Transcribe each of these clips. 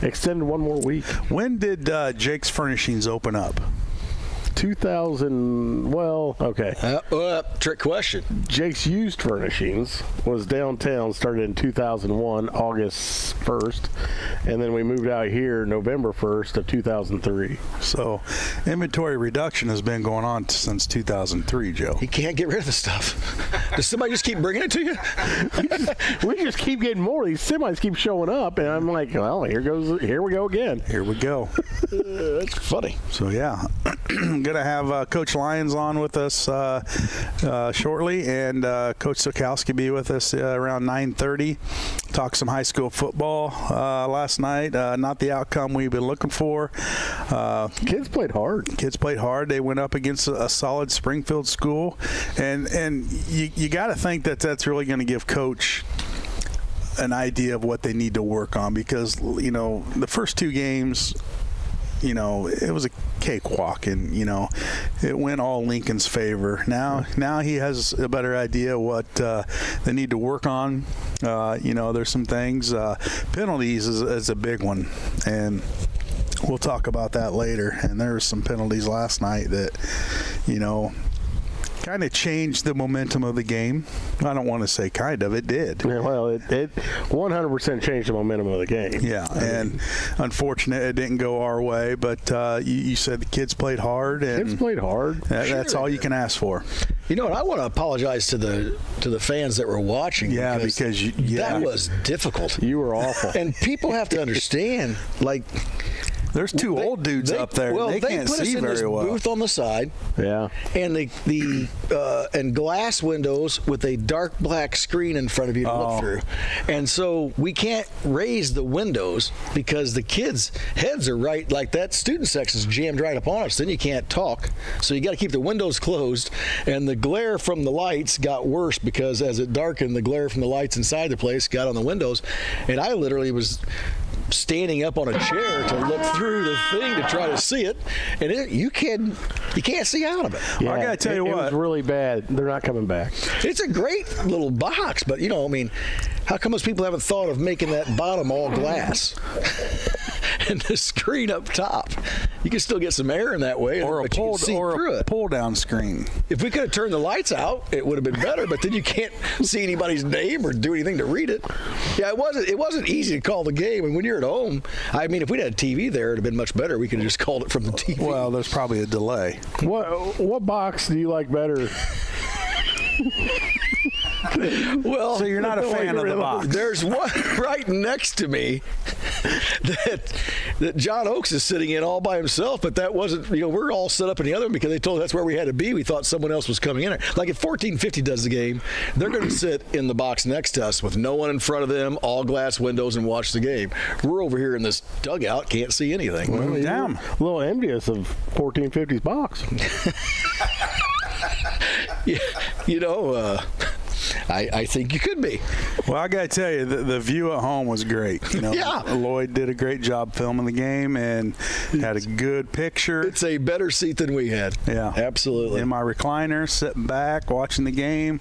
extended one more week. When did Jake's Furnishings open up? 2000, well, okay. Trick question. Jake's Used Furnishings was downtown, started in 2001, August 1st, and then we moved out here November 1st of 2003. So inventory reduction has been going on since 2003, Joe. You can't get rid of the stuff. Does somebody just keep bringing it to you? we just keep getting more. These semis keep showing up, and I'm like, well, here we go again. Here we go. That's funny. So, yeah. Going to have Coach Lyons on with us shortly, and Coach Sokowski be with us around 9:30. Talk some high school football last night. Not the outcome we've been looking for. Kids played hard. They went up against a solid Springfield school, and you got to think that's really going to give Coach an idea of what they need to work on, because the first two games, it was a cakewalk, and it went all Lincoln's favor. Now he has a better idea what they need to work on. There's some things. Penalties is a big one, and we'll talk about that later. And there were some penalties last night that kind of changed the momentum of the game. I don't want to say kind of. It did. Yeah, well, it 100% changed the momentum of the game. Yeah, and unfortunate it didn't go our way, but you said the kids played hard. And kids played hard. That's all you can ask for. And I want to apologize to the fans that were watching. Yeah, because that was difficult. You were awful. And people have to understand, there's two old dudes up there. Well, they can't put us see in very this well. Booth on the side. Yeah. And and glass windows with a dark black screen in front of you to look through. And so we can't raise the windows because the kids' heads are right, like that student section's jammed right up on us. Then you can't talk. So you got to keep the windows closed. And the glare from the lights got worse because as it darkened, the glare from the lights inside the place got on the windows. And I literally was standing up on a chair to look through the thing to try to see it, and you can't see out of it. Yeah, I gotta tell you what, it was really bad. They're not coming back. It's a great little box, but how come most people haven't thought of making that bottom all glass and the screen up top? You can still get some air in that way, or a pull down screen. If we could have turned the lights out, it would have been better. But then you can't see anybody's name or do anything to read it. Yeah, it wasn't easy to call the game. And when you're at home, if we'd had a TV there, it'd have been much better. We could have just called it from the TV. Well, there's probably a delay. What box do you like better? Well, so you're not a fan of the box. There's one right next to me that John Oakes is sitting in all by himself, but that wasn't, we're all set up in the other one because they told us that's where we had to be. We thought someone else was coming in there. Like if 1450 does the game, they're going to sit in the box next to us with no one in front of them, all glass windows, and watch the game. We're over here in this dugout, can't see anything. Well, damn. A little envious of 1450's box. I think you could be. Well, I got to tell you, the view at home was great. Yeah. Lloyd did a great job filming the game and had a good picture. It's a better seat than we had. Yeah. Absolutely. In my recliner, sitting back, watching the game.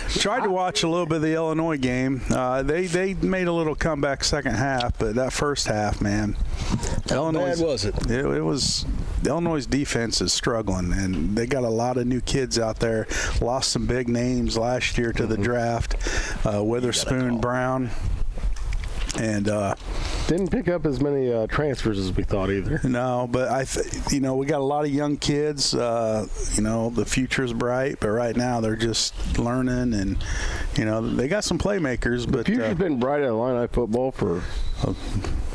Tried to watch a little bit of the Illinois game. They made a little comeback second half, but that first half, man. How bad was it? It was. Illinois' defense is struggling, and they got a lot of new kids out there. Lost some big names last year to the draft. Witherspoon, Brown. And didn't pick up as many transfers as we thought either. No, but we got a lot of young kids. The future's bright, but right now they're just learning, and they got some playmakers. But the future's been bright at Illini football for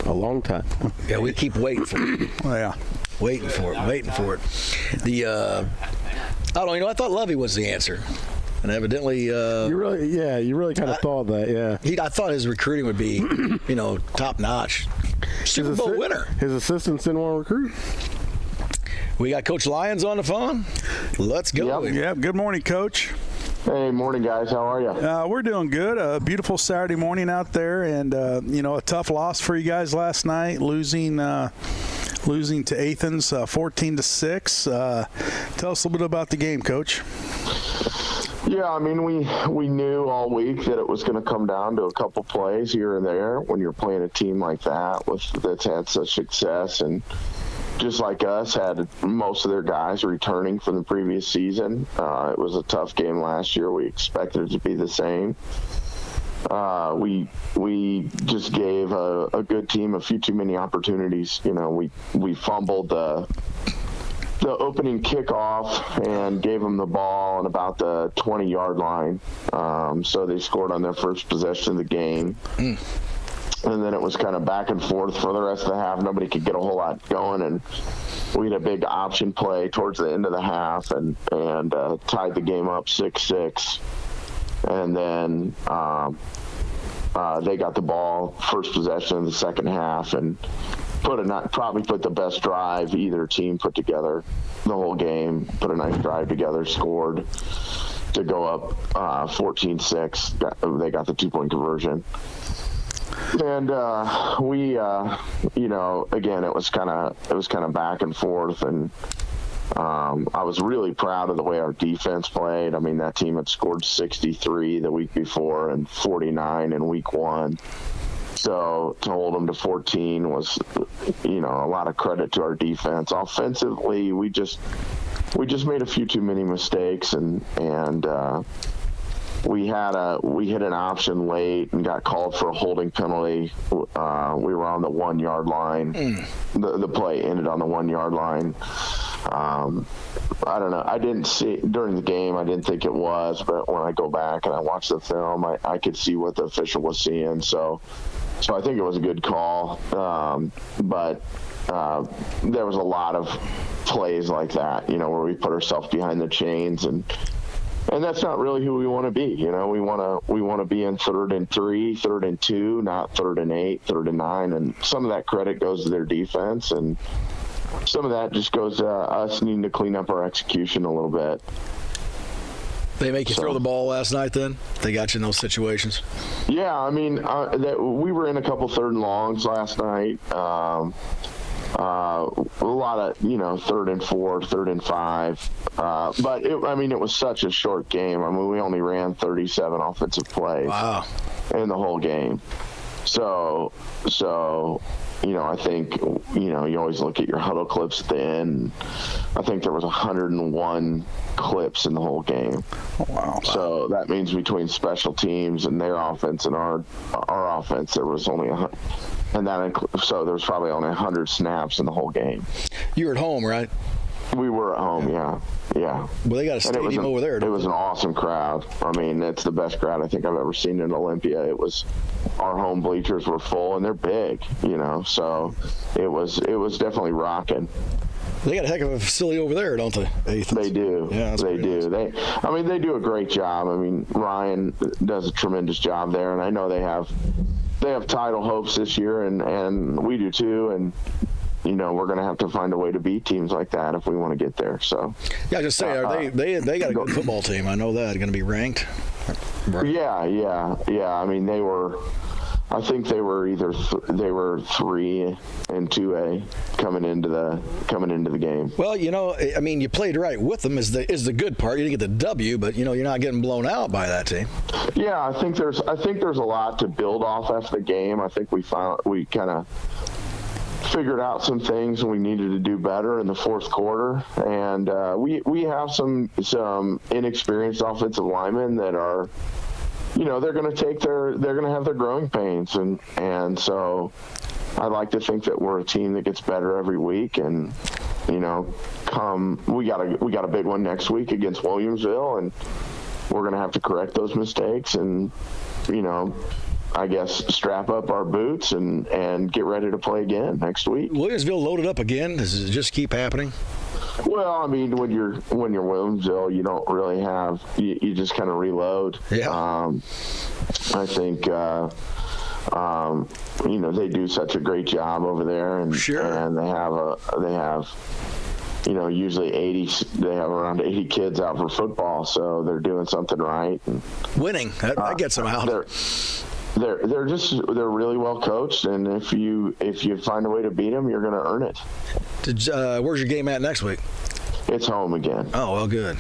a long time. Yeah, we keep waiting for it. Oh, yeah. Waiting for it. I thought Lovey was the answer. And evidently, you really kind of thought that, yeah. I thought his recruiting would be, top notch. Super Bowl winner. His assistants didn't want to recruit. We got Coach Lyons on the phone. Let's go. Yep. Good morning, Coach. Hey, morning, guys. How are you? We're doing good. A beautiful Saturday morning out there, and a tough loss for you guys last night, losing to Athens 14-6. Tell us a little bit about the game, Coach. Yeah, I mean, we knew all week that it was going to come down to a couple plays here and there when you're playing a team like that that's had such success, and just like us, had most of their guys returning from the previous season. It was a tough game last year. We expected it to be the same. We just gave a good team a few too many opportunities. We fumbled the opening kickoff and gave them the ball on about the 20-yard line. So they scored on their first possession of the game. And then it was kind of back and forth for the rest of the half. Nobody could get a whole lot going, and we had a big option play towards the end of the half and tied the game up 6-6. And then they got the ball first possession of the second half and probably put the best drive either team put together the whole game. Put a nice drive together, scored to go up 14-6. They got the 2-point conversion. And again, it was kind of back and forth, and I was really proud of the way our defense played. I mean, that team had scored 63 the week before and 49 in week 1. So to hold them to 14 was, a lot of credit to our defense. Offensively, we just made a few too many mistakes, and we hit an option late and got called for a holding penalty. We were on the 1-yard line. The play ended on the 1-yard line. I don't know. I didn't see during the game. I didn't think it was, but when I go back and I watch the film, I could see what the official was seeing. So I think it was a good call. But there was a lot of plays like that, where we put ourselves behind the chains, and that's not really who we want to be. We want to be in 3rd and 3, 3rd and 2, not 3rd and 8, 3rd and 9. And some of that credit goes to their defense, and some of that just goes to us needing to clean up our execution a little bit. They make you throw the ball last night then? They got you in those situations? Yeah, I mean, we were in a couple 3rd and longs last night. A lot of, 3rd and 4, 3rd and 5. But, it was such a short game. I mean, we only ran 37 offensive plays in the whole game. So I think, you always look at your huddle clips at the end. I think there was 101 clips in the whole game. Wow. So that means between special teams and their offense and our offense, there was only so there was probably only 100 snaps in the whole game. You were at home, right? We were at home, yeah. Well, they got a stadium over there. It was an awesome crowd. I mean, it's the best crowd I think I've ever seen in Olympia. Our home bleachers were full, and they're big, so it was definitely rocking. They got a heck of a facility over there, don't they? They do. Yeah, they do. Nice. They do a great job. I mean, Ryan does a tremendous job there, and I know they have title hopes this year, and we do too, and we're going to have to find a way to beat teams like that if we want to get there. So yeah, just say they got a good football team. I know that. They're going to be ranked. Yeah. I mean, I think they were 3 and 2A coming into the game. Well, you played right with them is the good part. You didn't get the W, but you're not getting blown out by that team. Yeah, I think there's a lot to build off after the game. I think we kind of figured out some things we needed to do better in the fourth quarter, and we have some inexperienced offensive linemen that are, they're going to have their growing pains, and so I like to think that we're a team that gets better every week, and we got a big one next week against Williamsville, and we're going to have to correct those mistakes and I guess strap up our boots and get ready to play again next week. Williamsville loaded up again. Does it just keep happening? Well, I mean, when you're Williamsville, you don't really have you just kind of reload. Yeah. I think they do such a great job over there, and sure. And they have usually they have around 80 kids out for football, so they're doing something right. And, winning that gets them out. They're really well coached, and if you find a way to beat them, you're going to earn it. Where's your game at next week? It's home again. Oh, well, good.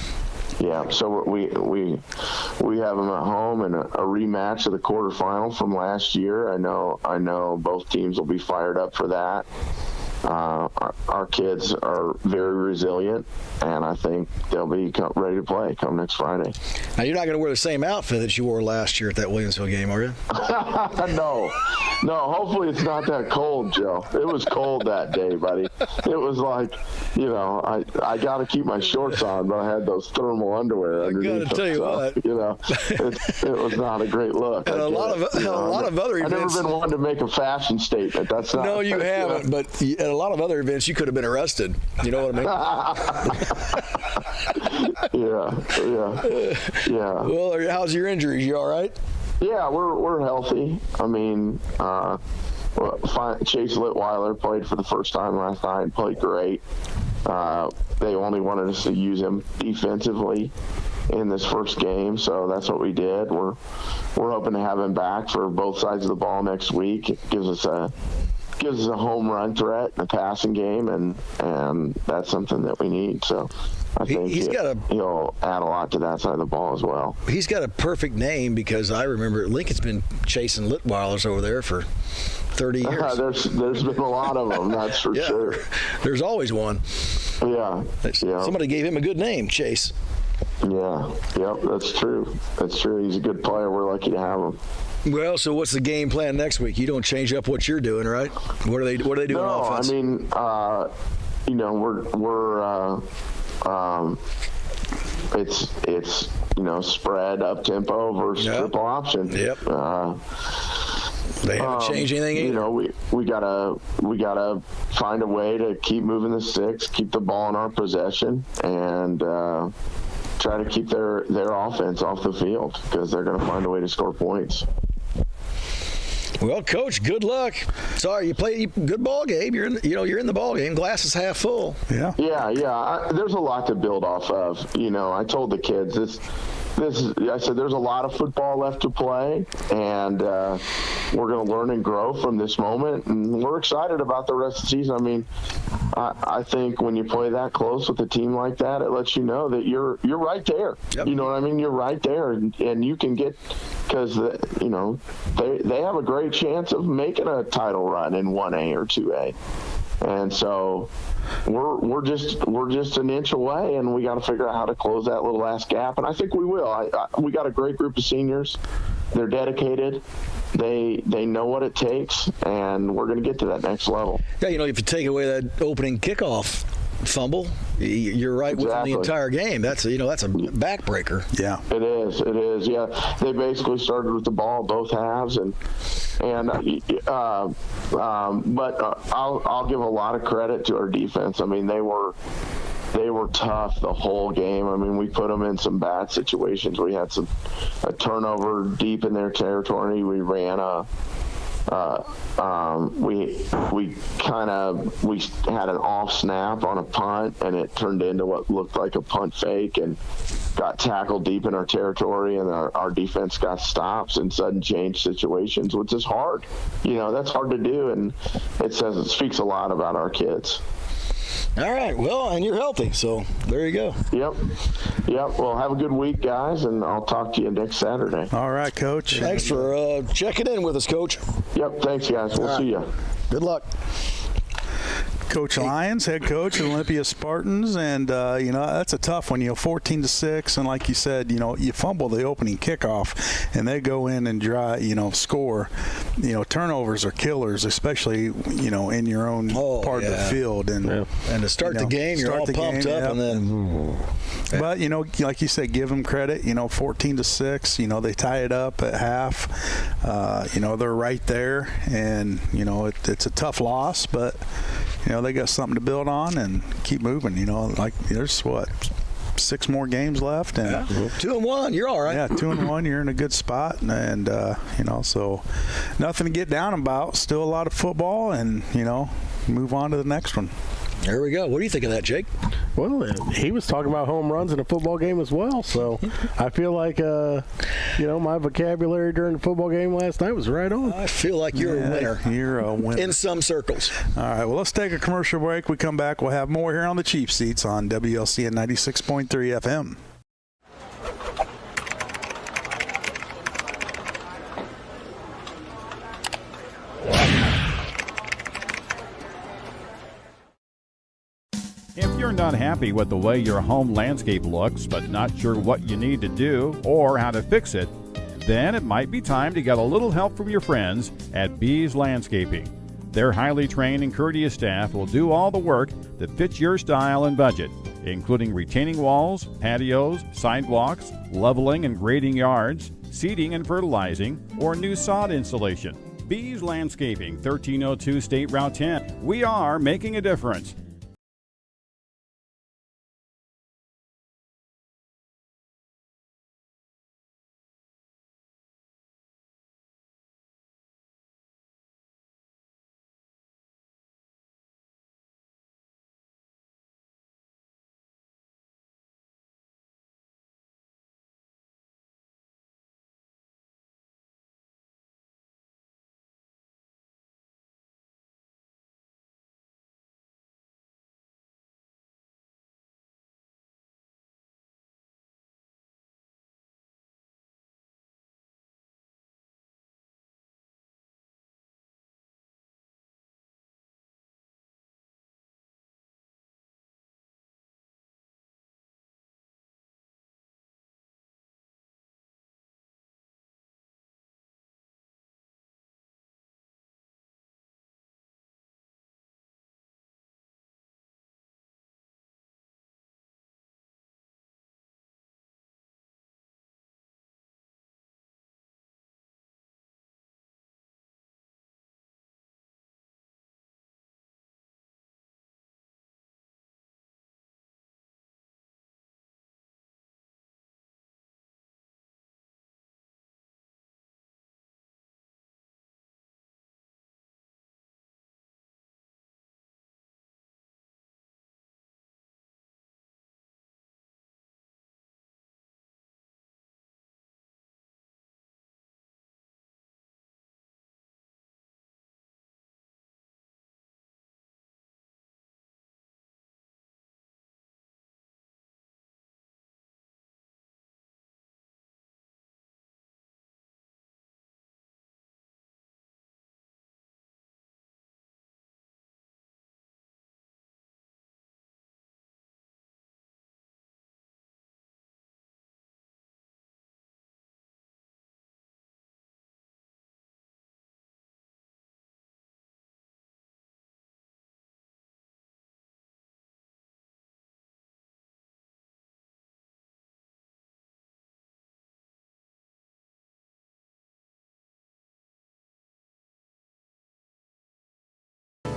Yeah, so we have them at home and a rematch of the quarterfinal from last year. I know both teams will be fired up for that. Our kids are very resilient, and I think they'll be ready to play come next Friday. Now, you're not going to wear the same outfit that you wore last year at that Williamsville game, are you? No, hopefully it's not that cold, Joe. It was cold that day, buddy. It was like, I got to keep my shorts on, but I had those thermal underwear underneath. I got to tell you what. It was not a great look. And a lot of other events. I've never been one to make a fashion statement. That's not. No, you haven't. But at a lot of other events, you could have been arrested. You know what I mean? Yeah. Well, how's your injuries? You all right? Yeah, we're healthy. I mean, Chase Litweiler played for the first time last night and played great. They only wanted us to use him defensively in this first game, so that's what we did. We're hoping to have him back for both sides of the ball next week. It gives us a home run threat in the passing game, and that's something that we need. So I think he'll add a lot to that side of the ball as well. He's got a perfect name because I remember Lincoln's been chasing Litweilers over there for 30 years. There's been a lot of them, that's for sure. There's always one. Yeah. Somebody gave him a good name, Chase. Yeah. Yep. That's true. He's a good player. We're lucky to have him. Well, so what's the game plan next week? You don't change up what you're doing, right? What are they doing on offense? I mean, it's spread up tempo versus triple option. Yep. They haven't changed anything either. We gotta find a way to keep moving the sticks, keep the ball in our possession, and try to keep their offense off the field because they're going to find a way to score points. Well, Coach, good luck. Sorry, you played a good ball game. You're in the ball game. Glass is half full. Yeah. There's a lot to build off of. I told the kids I said there's a lot of football left to play, and we're going to learn and grow from this moment, and we're excited about the rest of the season. I mean, I think when you play that close with a team like that, it lets you know that you're right there. Yep. You know what I mean? You're right there, and you can get because they have a great chance of making a title run in 1A or 2A, and so. We're just an inch away, and we got to figure out how to close that little last gap, and I think we will. We got a great group of seniors. They're dedicated. They know what it takes, and we're going to get to that next level. Yeah, if you take away that opening kickoff fumble, you're right within the entire game. That's a backbreaker. Yeah, it is. Yeah, they basically started with the ball both halves, but I'll give a lot of credit to our defense. I mean, they were tough the whole game. I mean, we put them in some bad situations. We had a turnover deep in their territory. We ran we had an off snap on a punt, and it turned into what looked like a punt fake and got tackled deep in our territory, and our defense got stops in sudden change situations, which is hard. That's hard to do, and it speaks a lot about our kids. All right. Well, and you're healthy, so there you go. Yep. Well, have a good week, guys, and I'll talk to you next Saturday. All right, Coach. Thanks for checking in with us, Coach. Yep. Thanks, guys. We'll see you. Good luck. Coach Lyons, head coach of Olympia Spartans, and that's a tough one. 14-6, and like you said, you fumble the opening kickoff, and they go in and score. Turnovers are killers, especially in your own part of the field, and to start the game, you're all pumped up, and then. But like you said, give them credit. 14-6. They tie it up at half. They're right there, and it's a tough loss, but. They got something to build on and keep moving. There's 6 more games left, and 2-1. You're all right. Yeah, 2-1. You're in a good spot, and so nothing to get down about. Still a lot of football, and move on to the next one. There we go. What do you think of that, Jake? Well, he was talking about home runs in a football game as well, so I feel like, my vocabulary during the football game last night was right on. I feel like you're a winner. You're a winner. In some circles. All right, well, let's take a commercial break. We come back, we'll have more here on the Cheap Seats on WLC at 96.3 FM. If you're not happy with the way your home landscape looks, but not sure what you need to do or how to fix it, then it might be time to get a little help from your friends at Bees Landscaping. Their highly trained and courteous staff will do all the work that fits your style and budget, including retaining walls, patios, sidewalks, leveling and grading yards, seeding and fertilizing, or new sod installation. Bees Landscaping, 1302 State Route 10. We are making a difference.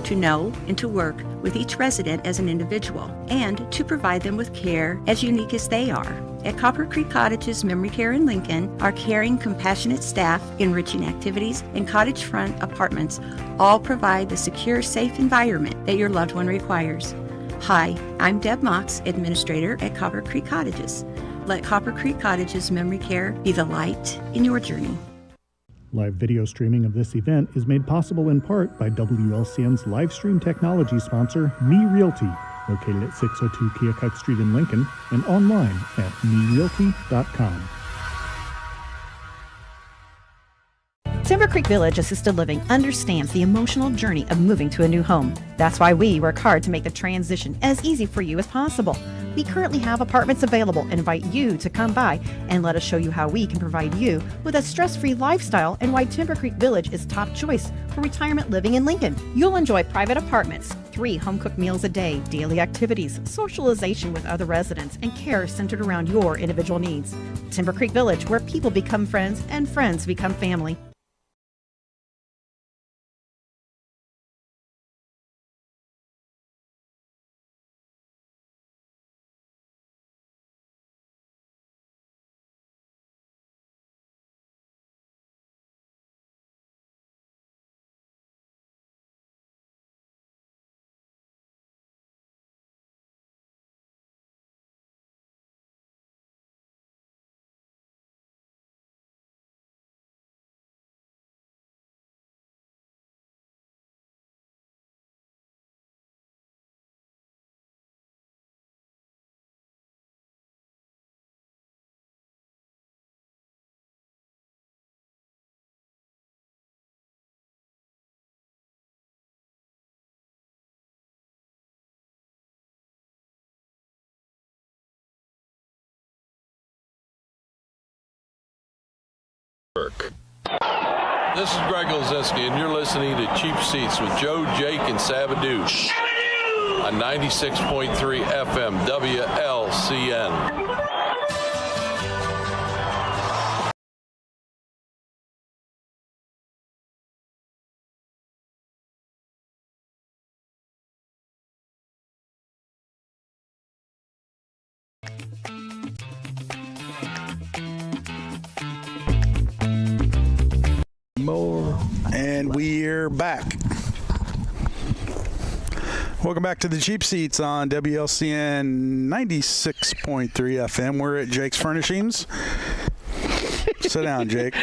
To know and to work with each resident as an individual, and to provide them with care as unique as they are. At Copper Creek Cottages Memory Care in Lincoln, our caring, compassionate staff, enriching activities, and cottage-front apartments all provide the secure, safe environment that your loved one requires. Hi, I'm Deb Mox, Administrator at Copper Creek Cottages. Let Copper Creek Cottages Memory Care be the light in your journey. Live video streaming of this event is made possible in part by WLCN's live stream technology sponsor, Me Realty, located at 602 Keokuk Street in Lincoln and online at merealty.com. Timber Creek Village Assisted Living understands the emotional journey of moving to a new home. That's why we work hard to make the transition as easy for you as possible. We currently have apartments available and invite you to come by and let us show you how we can provide you with a stress-free lifestyle and why Timber Creek Village is top choice for retirement living in Lincoln. You'll enjoy private apartments, 3 home-cooked meals a day, daily activities, socialization with other residents, and care centered around your individual needs. Timber Creek Village, where people become friends and friends become family. This is Greg Lozinski, and you're listening to Cheap Seats with Joe, Jake, and Sabadoo on 96.3 FM WLCN. And we're back. Welcome back to the Cheap Seats on WLCN 96.3 FM. We're at Jake's Furnishings. Sit down, Jake.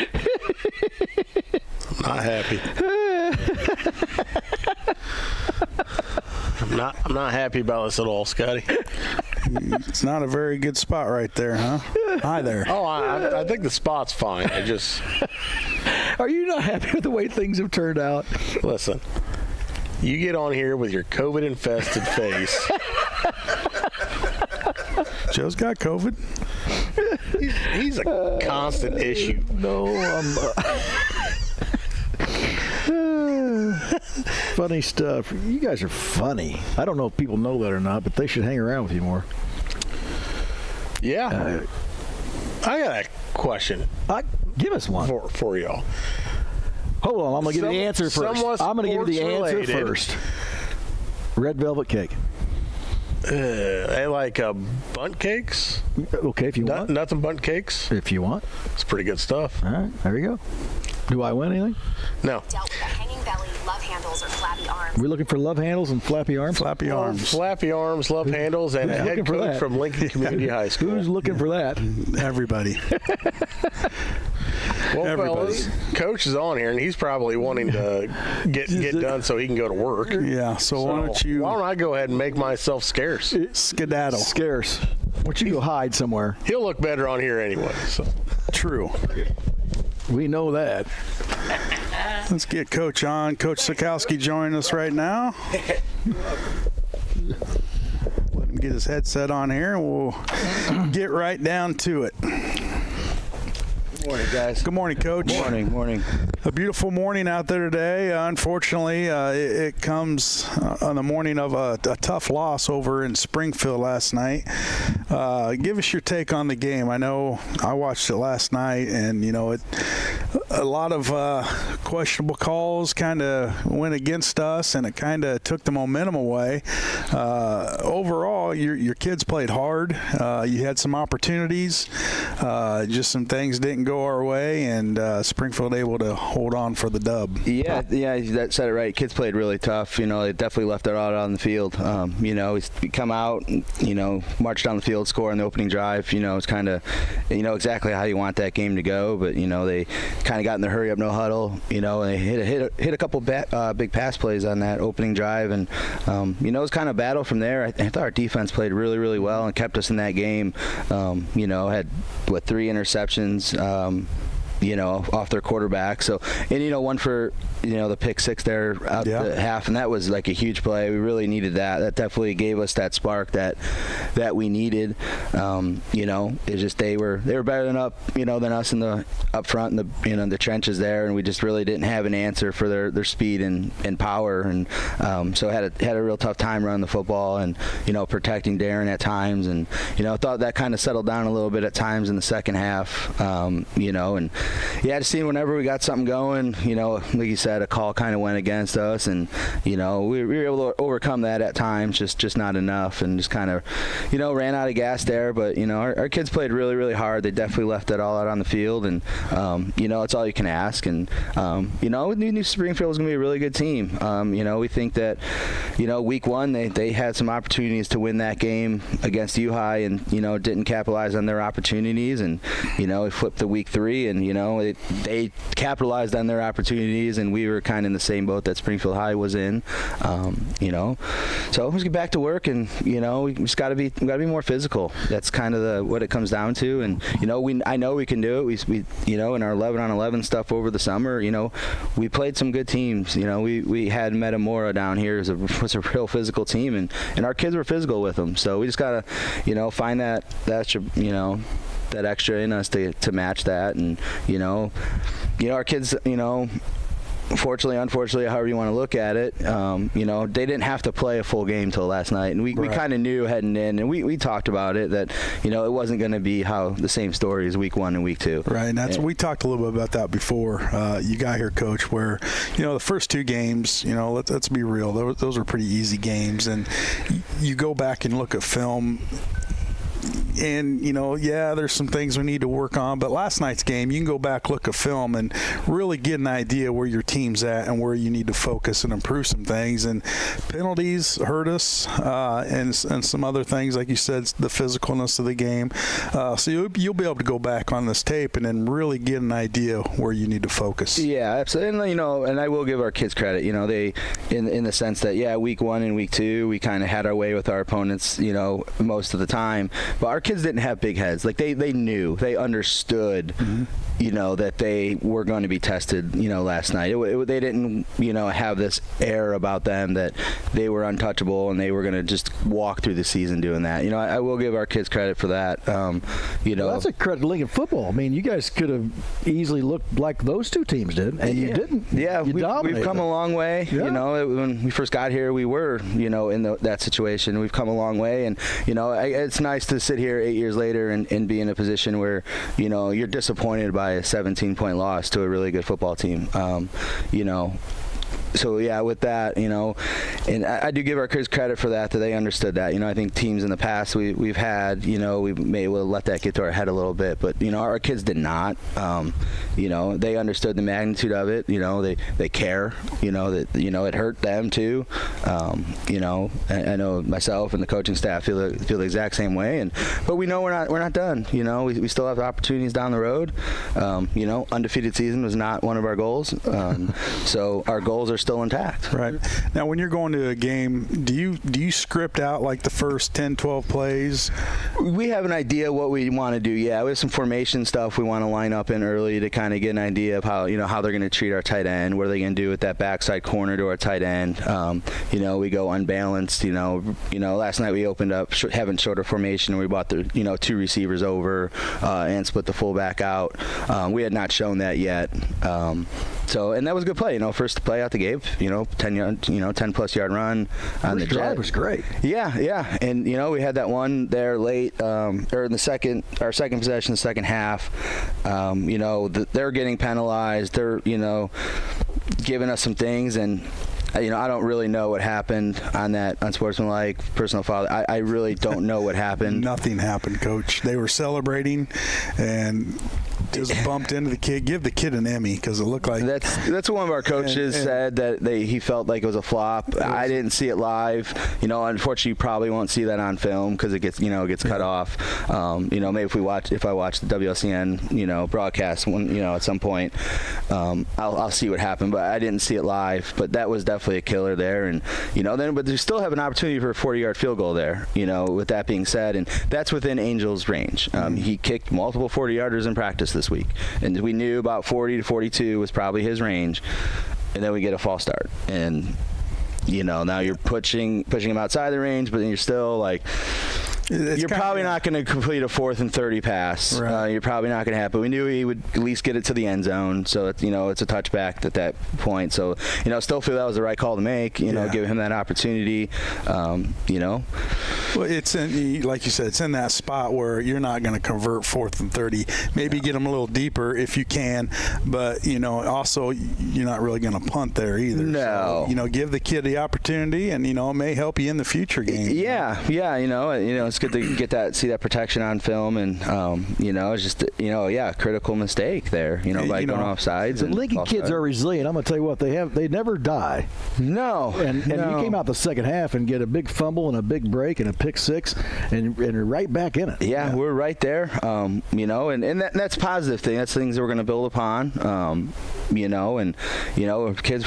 I'm not happy. I'm not happy about this at all, Scotty. It's not a very good spot right there, huh? Hi there. Oh, I think the spot's fine. I just... Are you not happy with the way things have turned out? Listen, you get on here with your COVID-infested face. Joe's got COVID. He's a constant issue. No, funny stuff. You guys are funny. I don't know if people know that or not, but they should hang around with you more. Yeah. I got a question. Give us one. For y'all. Hold on, I'm going to give you the answer first. I'm going to give you the answer first. Red velvet cake. They like bundt cakes? Okay, if you want. Nothing bundt cakes? If you want. It's pretty good stuff. All right, there you go. Do I win anything? No. Dealt with a hanging belly, love handles, or flappy arms. We're looking for love handles and flappy arms? Flappy arms. Flappy arms, love handles, and a head coach from Lincoln Community High School. Who's looking for that? Everybody. Well, Everybody. fellas, Coach is on here, and he's probably wanting to get done so he can go to work. Yeah, so why don't I go ahead and make myself scarce? Skedaddle. Scarce. Why don't you go hide somewhere? He'll look better on here anyway. So. True. We know that. Let's get Coach on. Coach Sikowski joining us right now. Let him get his headset on here, and we'll get right down to it. Good morning, guys. Good morning, Coach. Morning. A beautiful morning out there today. Unfortunately, it comes on the morning of a tough loss over in Springfield last night. Give us your take on the game. I know I watched it last night, and, a lot of questionable calls kind of went against us, and it kind of took the momentum away. Overall, your kids played hard. You had some opportunities. Just some things didn't go our way, and Springfield able to hold on for the dub. Yeah, that said it right. Kids played really tough. They definitely left it all out on the field. We come out, march down the field, score on the opening drive. It's kind of, exactly how you want that game to go. But they kind of got in the hurry up, no huddle. And they hit a couple big pass plays on that opening drive, and it was kind of a battle from there. I thought our defense played really, really well and kept us in that game. Had 3 interceptions. Off their quarterback. So, and one for the pick 6 there out the half, and that was like a huge play. We really needed that. That definitely gave us that spark that we needed. It's just they were better than us in the up front in the trenches there, and we just really didn't have an answer for their speed and power, and so had a real tough time running the football and protecting Darren at times, and I thought that kind of settled down a little bit at times in the second half. And just seeing whenever we got something going, like you said, a call kind of went against us, and we were able to overcome that at times, just not enough, and just kind of ran out of gas there. But our kids played really, really hard. They definitely left it all out on the field, and it's all you can ask. And New Springfield is going to be a really good team. We think that week 1 they had some opportunities to win that game against U-High, and didn't capitalize on their opportunities, and we flipped the week 3, and they capitalized on their opportunities, and we were kind of in the same boat that Springfield High was in. So let's get back to work, and we just got to be more physical. That's kind of what it comes down to, and I know we can do it. We in our 11-on-11 stuff over the summer, we played some good teams. We had Metamora down here was a real physical team, and our kids were physical with them. So we just got to find that extra in us to match that, and our kids, fortunately, unfortunately, however you want to look at it, they didn't have to play a full game till last night, and we kind of knew heading in, and we talked about it that it wasn't going to be how the same story as week 1 and week 2. Right, and we talked a little bit about that before you got here, Coach. Where the first 2 games, let's be real, those were pretty easy games, and you go back and look at film. And, there's some things we need to work on. But last night's game, you can go back, look at film, and really get an idea where your team's at and where you need to focus and improve some things. And penalties hurt us and some other things, like you said, the physicalness of the game. So you'll be able to go back on this tape and then really get an idea where you need to focus. Yeah, absolutely. And, and I will give our kids credit. They, in the sense that, week 1 and week 2, we kind of had our way with our opponents, most of the time. But our kids didn't have big heads. Like they knew, they understood, that they were going to be tested, last night. They didn't, have this air about them that they were untouchable and they were going to just walk through the season doing that. I will give our kids credit for that. Well, that's a credit to Lincoln football. I mean, you guys could have easily looked like those 2 teams did, and you didn't. Yeah, we've come a long way. Yeah. When we first got here, we were, in that situation. We've come a long way, and it's nice to sit here 8 years later and be in a position where you're disappointed by a 17-point loss to a really good football team. So, yeah, with that, and I do give our kids credit for that they understood that. I think teams in the past we've had, we may well let that get to our head a little bit, but, our kids did not. They understood the magnitude of it. They care, that, it hurt them too. I know myself and the coaching staff feel the exact same way, but we know we're not done. We still have opportunities down the road. Undefeated season was not one of our goals. So our goals are still intact. Right. Now, when you're going to a game, do you script out like the first 10, 12 plays? We have an idea what we want to do. Yeah, we have some formation stuff we want to line up in early to kind of get an idea of how they're going to treat our tight end. What are they going to do with that backside corner to our tight end? We go unbalanced. Last night we opened up having shorter formation, and we brought the 2 receivers over and split the fullback out. We had not shown that yet. And that was a good play. First play out the gate, 10 plus yard run on the jet. Drive was great. Yeah. And, we had that one there late, or in our second possession, the second half. They're getting penalized. They're, giving us some things, and I don't really know what happened on that unsportsmanlike personal foul. I really don't know what happened. Nothing happened, Coach. They were celebrating and just bumped into the kid. Give the kid an Emmy because it looked like that's what one of our coaches said, that he felt like it was a flop. I didn't see it live. Unfortunately, you probably won't see that on film because it gets cut off. Maybe if I watch the WLCN broadcast at some point, I'll see what happened. But I didn't see it live. But that was definitely a killer there, and but they still have an opportunity for a 40-yard field goal there. With that being said, and that's within Angel's range. He kicked multiple 40-yarders in practice this week, and we knew about 40 to 42 was probably his range, and then we get a false start, and now you're pushing him outside the range, but then you're still like, you're probably not going to complete a 4th and 30 pass. Right. You're probably not going to have, but we knew he would at least get it to the end zone. So it's a touchback at that point. So still feel that was the right call to make. Give him that opportunity. Well, it's like you said, it's in that spot where you're not going to convert 4th and 30. Maybe get them a little deeper if you can, but also you're not really going to punt there either. No. So, give the kid the opportunity, and it may help you in the future game. Yeah. It's good to see that protection on film, and it's just a critical mistake there. By going off sides. The Lincoln kids are resilient. I'm going to tell you what, they never die. No. And you came out the second half and get a big fumble and a big break and a pick 6, and you're right back in it. Yeah, we're right there. And that's a positive thing. That's things that we're going to build upon. you know, and kids,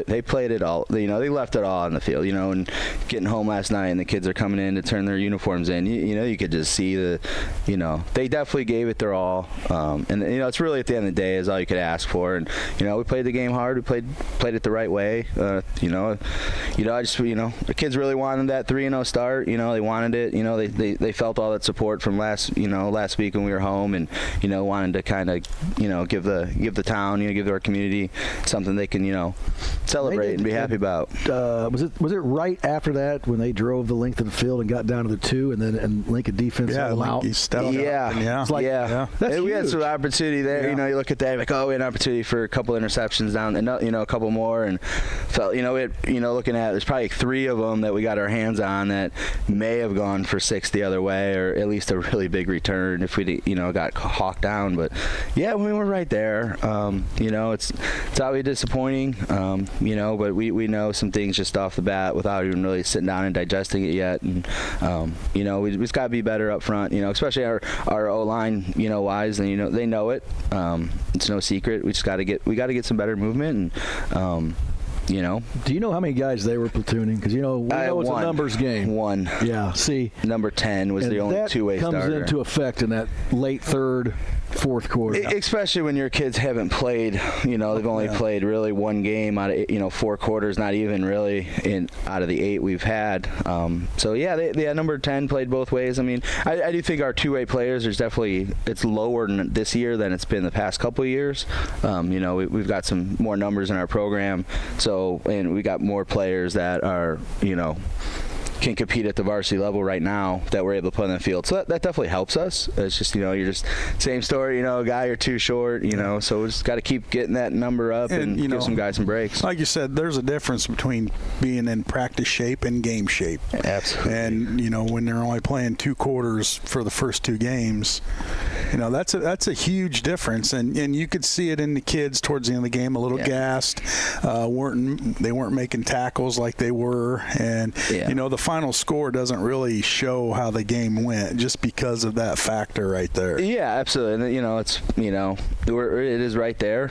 they played it all. They left it all on the field, and getting home last night and the kids are coming in to turn their uniforms in. You could just see they definitely gave it their all. And it's really, at the end of the day, is all you could ask for. And we played the game hard. We played it the right way. The kids really wanted that 3-0 start. They wanted it. They felt all that support from last week when we were home, and wanted to kind of give the town, give our community something they can celebrate and be happy about. Was it right after that when they drove the length of the field and got down to the 2, and Lincoln defense held them out? We had some opportunity there. You look at that, like, we had an opportunity for a couple interceptions down, and a couple more, and felt looking at, there's probably 3 of them that we got our hands on that may have gone for 6 the other way, or at least a really big return if we got hawked down. But yeah, we were right there. It's always disappointing, but we know some things just off the bat without even really sitting down and digesting it yet. And we just got to be better up front, especially our O-line, wise, and they know it. It's no secret. We just got to get some better movement, and do you know how many guys they were platooning? Because we know it's a numbers game. 1. Yeah. See, number 10 was the only two-way starter. That comes into effect in that late third, fourth quarter. Especially when your kids haven't played. They've only played really 1 game out of 4 quarters, not even really out of the 8 we've had. They number 10 played both ways. I mean, I do think our two-way players it's lower this year than it's been the past couple of years. We've got some more numbers in our program, and we got more players that are can compete at the varsity level right now that we're able to put on the field. So that definitely helps us. It's just, you're just same story, a guy or 2 short, so we just got to keep getting that number up and give some guys some breaks. Like you said, there's a difference between being in practice shape and game shape. Absolutely. And, when they're only playing 2 quarters for the first 2 games, that's a huge difference. And you could see it in the kids towards the end of the game, a little gassed, they weren't making tackles like they were. And, the final score doesn't really show how the game went just because of that factor right there. Yeah, absolutely. And it's it is right there.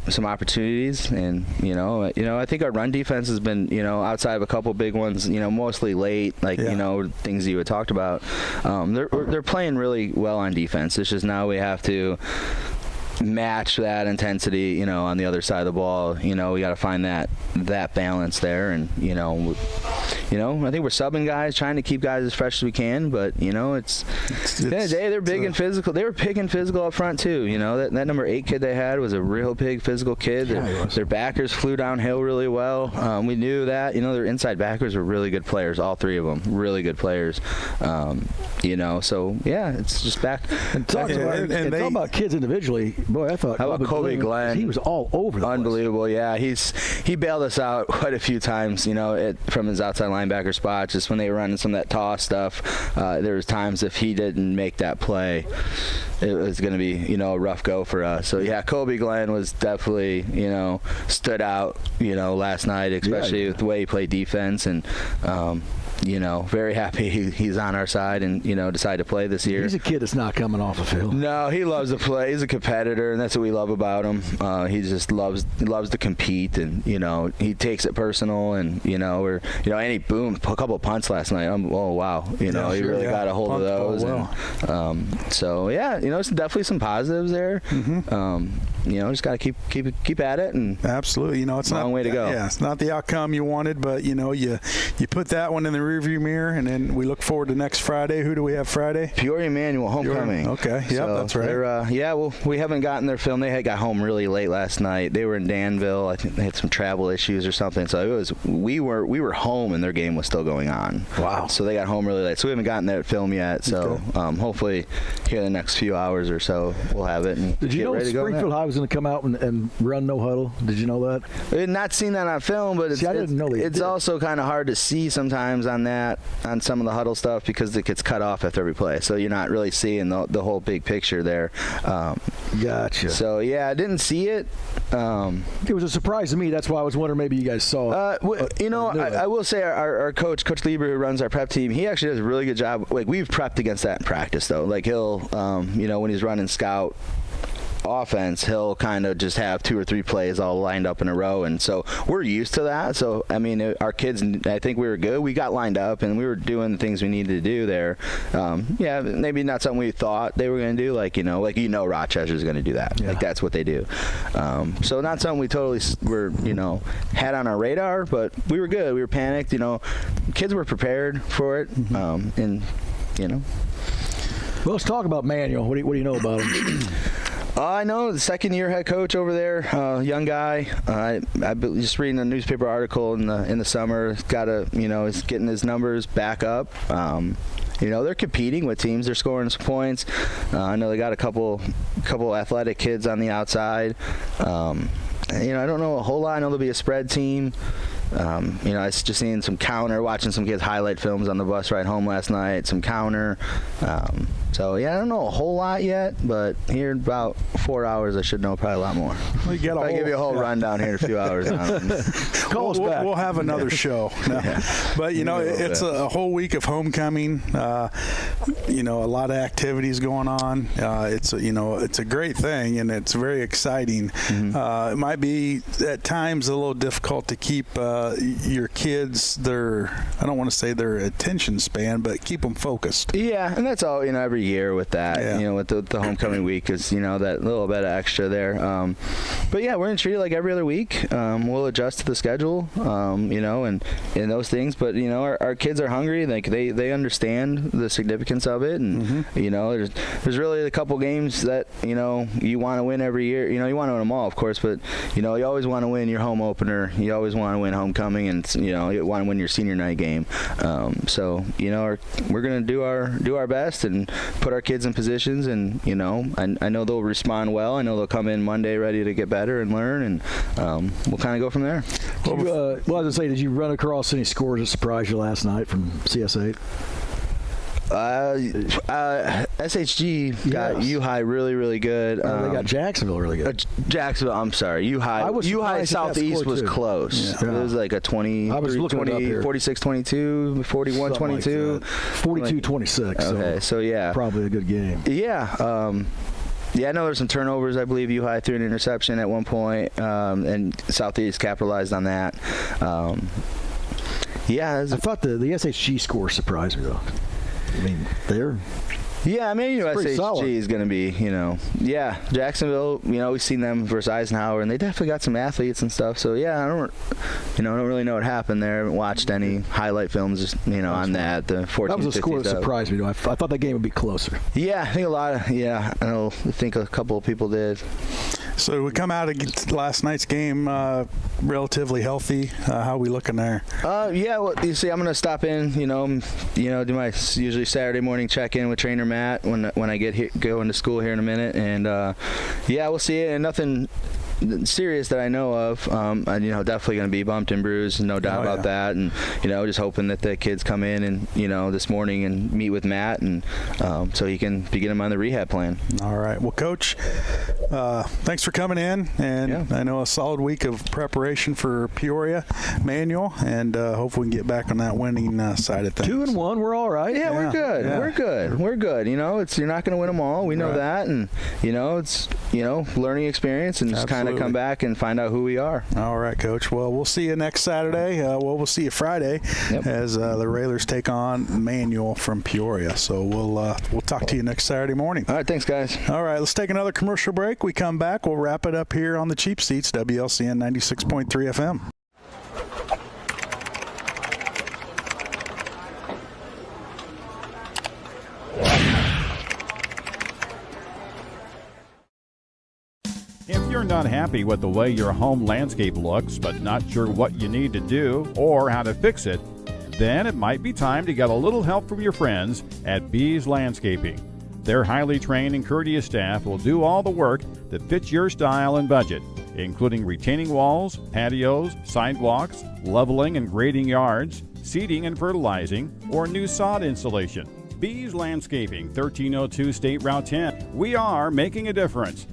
Some opportunities, and I think our run defense has been outside of a couple big ones, mostly late, like things you had talked about. They're playing really well on defense. It's just now we have to match that intensity, on the other side of the ball. We got to find that balance there, and I think we're subbing guys, trying to keep guys as fresh as we can, but it's at the end of the day, they're big and physical. They were big and physical up front too. That number 8 kid they had was a real big physical kid. Their backers flew downhill really well. We knew that. Their inside backers were really good players, all 3 of them, really good players. So yeah, it's just back. And talk about kids individually. Boy, I thought. How about Kobe Glenn? He was all over the Unbelievable, place. Yeah. He bailed us out quite a few times, from his outside linebacker spot. Just when they were running some of that toss stuff, there was times if he didn't make that play, it was going to be, a rough go for us. So yeah, Kobe Glenn was definitely, stood out, last night, especially with the way he played defense, and very happy he's on our side and, decided to play this year. He's a kid that's not coming off the field. No, he loves to play. He's a competitor, and that's what we love about him. He just loves to compete, and, he takes it personal, and, and he boomed a couple of punts last night. Oh, wow. He really got a hold of those. And, so, yeah, it's definitely some positives there. Mm-hmm. Just got to keep at it. And absolutely. It's not a long way to go. Yeah, it's not the outcome you wanted, but, you put that one in the rearview mirror, and then we look forward to next Friday. Who do we have Friday? Peoria Manual homecoming. Okay, yeah, so that's right. We haven't gotten their film. They got home really late last night. They were in Danville. I think they had some travel issues or something. So we were home, and their game was still going on. Wow. So they got home really late. So we haven't gotten their film yet. So hopefully here in the next few hours or so we'll have it. And did you know Springfield High was going to come out and run no huddle? Did you know that? I had not seen that on film, but I didn't know it's also kind of hard to see sometimes on some of the huddle stuff because it gets cut off after every play, so you're not really seeing the whole big picture there. Gotcha. So yeah, I didn't see it. It was a surprise to me. That's why I was wondering maybe you guys saw it. I will say our coach Lieber, who runs our prep team, he actually does a really good job. Like, we've prepped against that in practice though. Like, he'll when he's running scout, offense, he'll kind of just have 2 or 3 plays all lined up in a row, and so we're used to that. So I mean, our kids, I think we were good. We got lined up and we were doing the things we needed to do there. Yeah, maybe not something we thought they were going to do, like Rochester's going to do that. Like that's what they do. So not something we totally were had on our radar, but we were good. We were panicked. Kids were prepared for it, and Well, let's talk about Manuel. What do you know about him? I know the second-year head coach over there, young guy. I've been just reading a newspaper article in the summer. He's getting his numbers back up. They're competing with teams. They're scoring some points. I know they got a couple athletic kids on the outside. I don't know a whole lot. I know there'll be a spread team. I was just seeing some counter, watching some kids highlight films on the bus ride home last night, some counter. So, I don't know a whole lot yet, but here in about 4 hours, I should know probably a lot more. Well, I'll give you a whole rundown here in a few hours. Call us back. We'll have another show. But, it's a whole week of homecoming. A lot of activities going on. It's a great thing, and it's very exciting. Mm-hmm. It might be at times a little difficult to keep your kids, I don't want to say their attention span, but keep them focused. Yeah, and that's all, every year with that, with the homecoming week is, that little bit of extra there. But yeah, we're going to treat it like every other week. We'll adjust to the schedule, and those things. But, our kids are hungry. Like they understand the significance of it. And, there's really a couple games that, you want to win every year. You want to win them all, of course, but, you always want to win your home opener. You always want to win homecoming, and, you want to win your senior night game. So, we're going to do our best and put our kids in positions, and I know they'll respond well. I know they'll come in Monday ready to get better and learn, and we'll kind of go from there. I was going to say, did you run across any scores that surprised you last night from CS8? SHG got U-High really, really good. They got Jacksonville really good. Jacksonville, I'm sorry. U-High Southeast was close. Yeah. It was like a 46-22, 41-22. 42-26. Okay, so yeah. Probably a good game. Yeah. I know there's some turnovers. I believe U-High threw an interception at one point, and Southeast capitalized on that. I thought the SHG score surprised me, though. SHG is going to be, Jacksonville, we've seen them versus Eisenhower, and they definitely got some athletes and stuff. So, I don't really know what happened there. I haven't watched any highlight films, just, on that. The 14, that was a score that surprised me, though. I thought that game would be closer. Yeah, I think I think a couple of people did. So we come out of last night's game relatively healthy. How are we looking there? Well, you see, I'm going to stop in, do my usually Saturday morning check-in with trainer Matt when I go into school here in a minute, and we'll see it, and nothing serious that I know of. Definitely going to be bumped and bruised, no doubt about that. And just hoping that the kids come in and this morning and meet with Matt, and so he can begin him on the rehab plan. All right. Well, Coach, thanks for coming in, and I know a solid week of preparation for Peoria Manual, and hopefully we can get back on that winning side of things. 2-1, we're all right. Yeah, we're good. Yeah. We're good. You're not going to win them all. We know that, and it's learning experience, and just kind of come back and find out who we are. All right, Coach. Well, we'll see you next Saturday. We'll see you Friday as the Railers take on Manual from Peoria. So we'll talk to you next Saturday morning. All right, thanks, guys. All right, let's take another commercial break. We come back. We'll wrap it up here on the Cheap Seats, WLCN 96.3 FM. If you're not happy with the way your home landscape looks, but not sure what you need to do or how to fix it, then it might be time to get a little help from your friends at Bees Landscaping. Their highly trained and courteous staff will do all the work that fits your style and budget, including retaining walls, patios, sidewalks, leveling and grading yards, seeding and fertilizing, or new sod installation. Bees Landscaping, 1302 State Route 10. We are making a difference.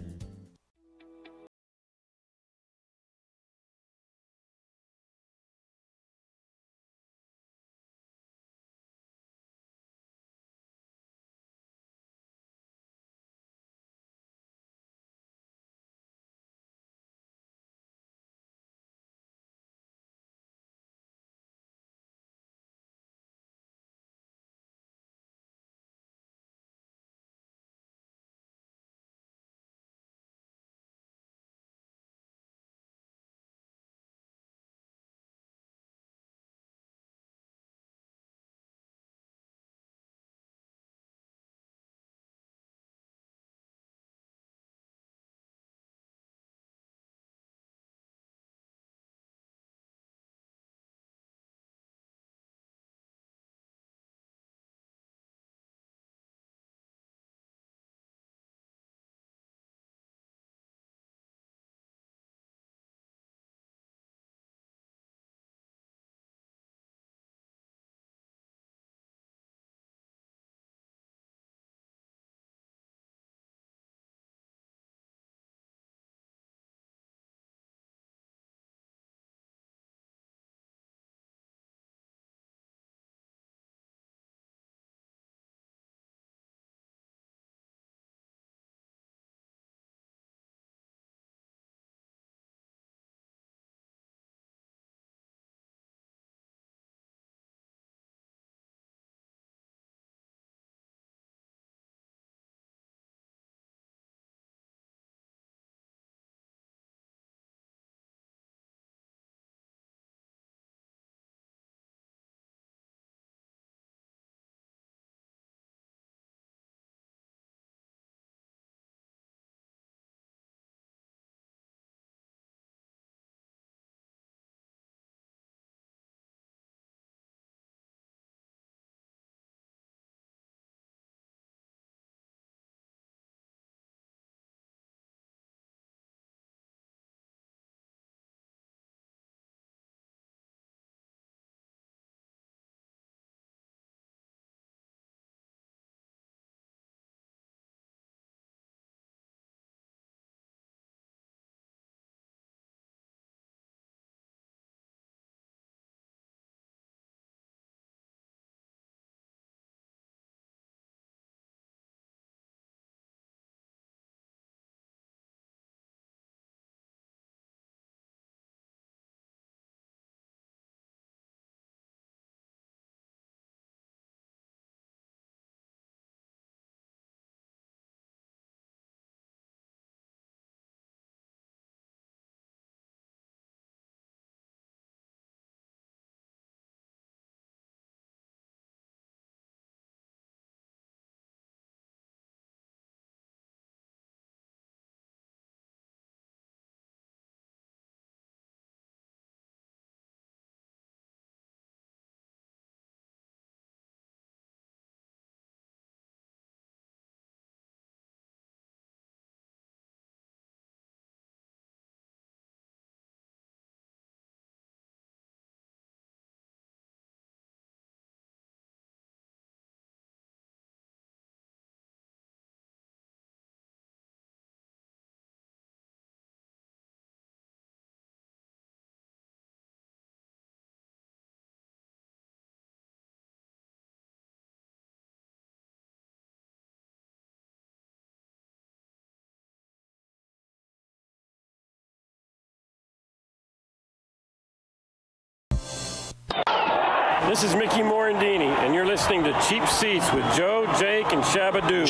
This is Mickey Morandini, and you're listening to Cheap Seats with Joe, Jake, and Shabadoo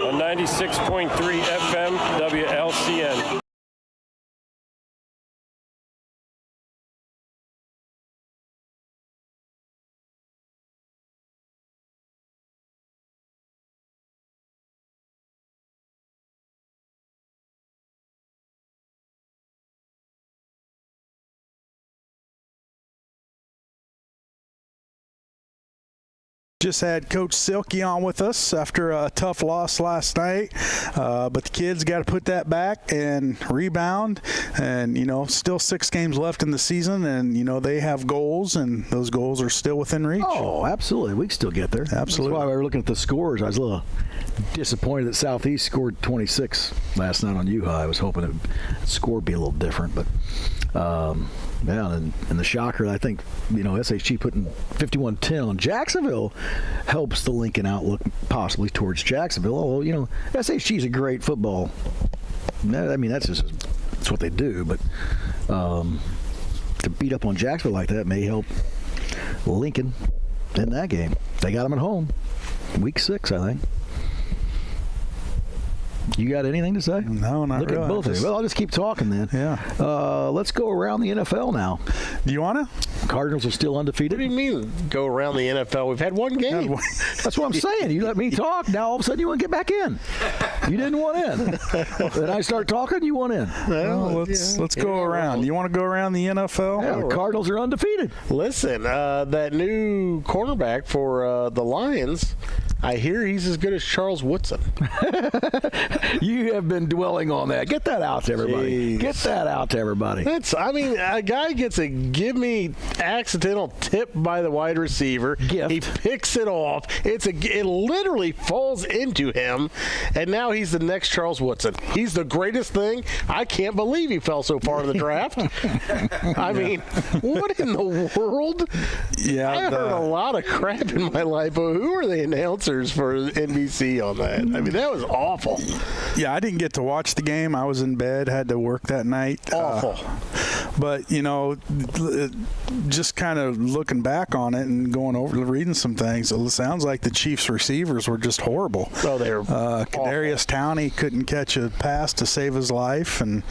on 96.3 FM WLCN. Just had Coach Silky on with us after a tough loss last night, but the kids got to put that back and rebound, and still 6 games left in the season, and they have goals, and those goals are still within reach. Oh, absolutely, we can still get there. Absolutely. That's why we were looking at the scores. I was a little disappointed that Southeast scored 26 last night on U-High. I was hoping the score would be a little different, but yeah, and the shocker, I think, SHG putting 51-10 on Jacksonville helps the Lincoln outlook possibly towards Jacksonville. Although, SHG is a great football. I mean, that's what they do. But to beat up on Jacksonville like that may help Lincoln in that game. They got them at home. Week 6, I think. You got anything to say? No, not really. Look at both of you. Well, I'll just keep talking then. Yeah. Let's go around the NFL now. Do you want to? Cardinals are still undefeated. What do you mean go around the NFL? We've had one game. That's what I'm saying. You let me talk. Now all of a sudden you want to get back in. You didn't want in. Then I start talking, you want in. Well, let's go around. You want to go around the NFL? Yeah, the Cardinals are undefeated. Listen, that new cornerback for the Lions, I hear he's as good as Charles Woodson. You have been dwelling on that. Get that out to everybody. Jeez. Get that out to everybody. A guy gets a give-me accidental tip by the wide receiver. Gift. He picks it off. It literally falls into him, and now he's the next Charles Woodson. He's the greatest thing. I can't believe he fell so far in the draft. I mean, what in the world? Yeah, I've heard a lot of crap in my life, but who are the announcers for NBC on that? I mean, that was awful. Yeah, I didn't get to watch the game. I was in bed, had to work that night. Awful. But, just kind of looking back on it and going over, reading some things, it sounds like the Chiefs receivers were just horrible. Oh, they were Kadarius Toney couldn't catch a pass to save his life, and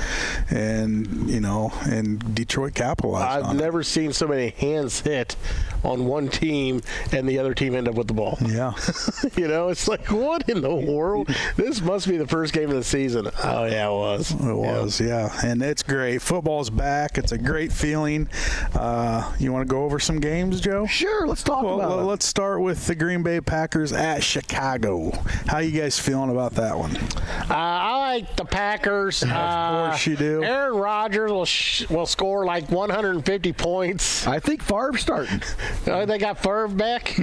Detroit capitalized on it. I've never seen so many hands hit on one team and the other team end up with the ball. Yeah. It's like, what in the world? This must be the first game of the season. Oh, yeah, it was. It was, yeah. And it's great. Football's back. It's a great feeling. You want to go over some games, Joe? Sure, let's talk about it. Let's start with the Green Bay Packers at Chicago. How you guys feeling about that one? I like the Packers. Of course you do. Aaron Rodgers will score like 150 points. I think Favre's starting. They got Favre back?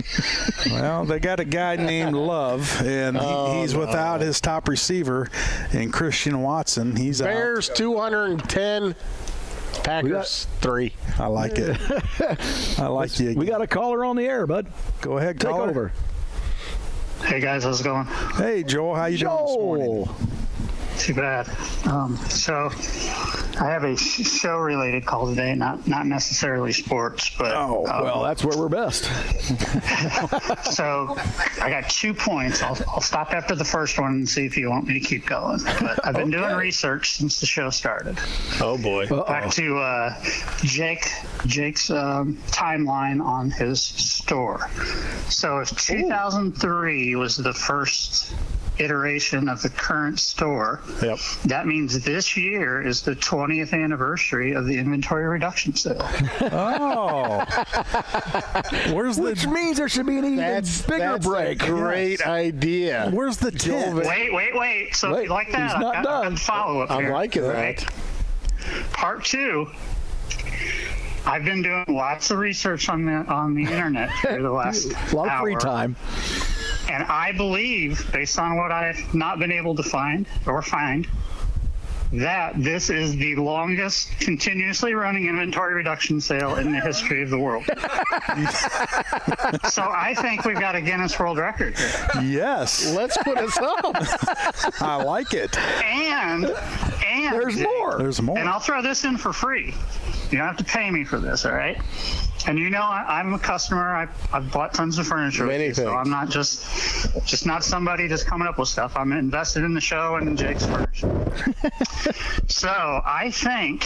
Well, they got a guy named Love, and he's without his top receiver, and Christian Watson. He's Bears out. 210. Packers 3. I like it. I like you. We got a caller on the air, bud. Go ahead, Take caller. over. Hey guys, how's it going? Hey Joel, how you doing this morning? Too bad. So I have a show-related call today, not necessarily sports, but well, that's where we're best. So I got 2 points. I'll stop after the first one and see if you want me to keep going. But I've been doing research since the show started. Oh boy! Back to Jake's timeline on his store. So if 2003 was the first iteration of the current store, yep, that means this year is the 20th anniversary of the inventory reduction sale. Oh, which means there should be an even bigger break. Great idea. Where's the tent? Wait. So if you like that, he's not done. Follow up. I'm liking that. Part 2. I've been doing lots of research on the internet for the last a lot of free time. And I believe, based on what I've not been able to find, that this is the longest continuously running inventory reduction sale in the history of the world. So I think we've got a Guinness World Record here. Yes. Let's put us up. I like it. And there's more. There's more. And I'll throw this in for free. You don't have to pay me for this, all right? And you know, I'm a customer. I've bought tons of furniture. Many so things. I'm not just not somebody just coming up with stuff. I'm invested in the show and in Jake's furniture. So I think,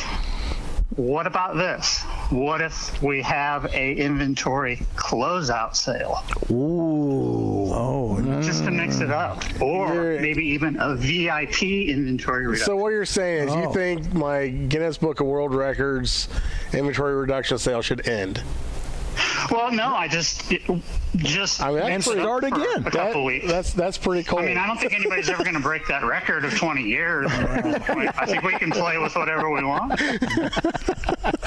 what about this? What if we have a inventory closeout sale? Ooh. Oh. Just to mix it up. Or maybe even a VIP inventory reduction. So what you're saying is you think my Guinness Book of World Records inventory reduction sale should end? Well, no, I just and start again. A couple weeks. That's pretty cool. I mean, I don't think anybody's ever going to break that record of 20 years. I think we can play with whatever we want.